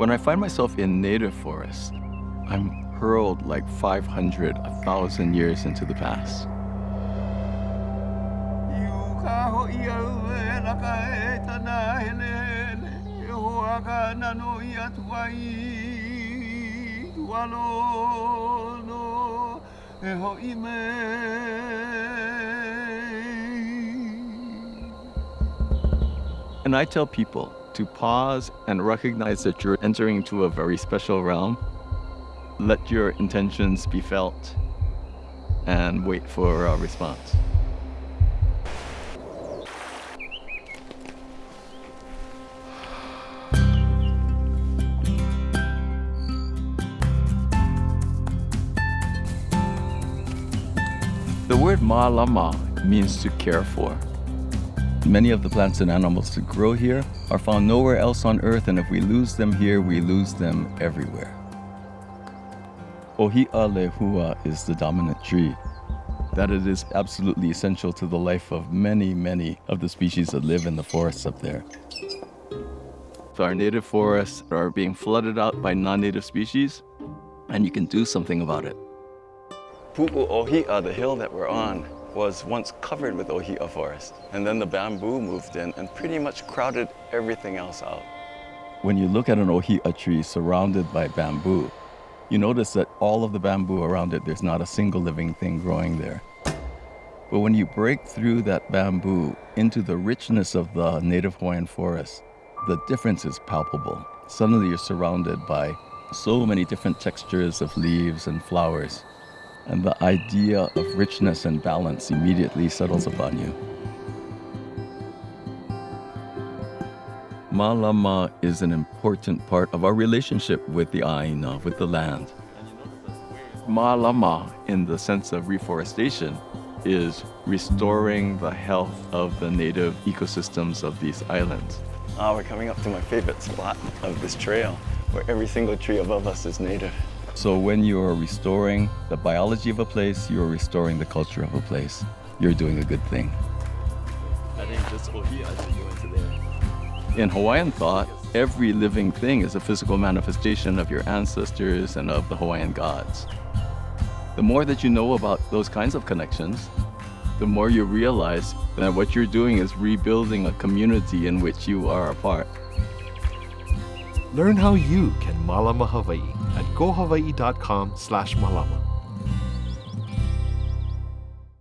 When I find myself in native forest, I'm hurled like 500, 1,000 years into the past. And I tell people to pause and recognize that you're entering into a very special realm. Let your intentions be felt and wait for a response. The word Malama means to care for. Many of the plants and animals that grow here are found nowhere else on Earth, and if we lose them here, we lose them everywhere. Ohia lehua is the dominant tree, that it is absolutely essential to the life of many, many of the species that live in the forests up there. So our native forests are being flooded out by non-native species, and you can do something about it. Pu'u ohia, the hill that we're on, was once covered with ohia forest, and then the bamboo moved in and pretty much crowded everything else out. When you look at an ohia tree surrounded by bamboo, you notice that all of the bamboo around it, there's not a single living thing growing there. But when you break through that bamboo into the richness of the native Hawaiian forest, the difference is palpable. Suddenly you're surrounded by so many different textures of leaves and flowers, and the idea of richness and balance immediately settles upon you. Malama is an important part of our relationship with the Aina, with the land. Malama, in the sense of reforestation, is restoring the health of the native ecosystems of these islands. We're coming up to my favorite spot of this trail, where every single tree above us is native. So when you're restoring the biology of a place, you're restoring the culture of a place. You're doing a good thing. I think this ohia should go into there. In Hawaiian thought, every living thing is a physical manifestation of your ancestors and of the Hawaiian gods. The more that you know about those kinds of connections, the more you realize that what you're doing is rebuilding a community in which you are a part. Learn how you can Malama Hawaii at gohawaii.com/malama.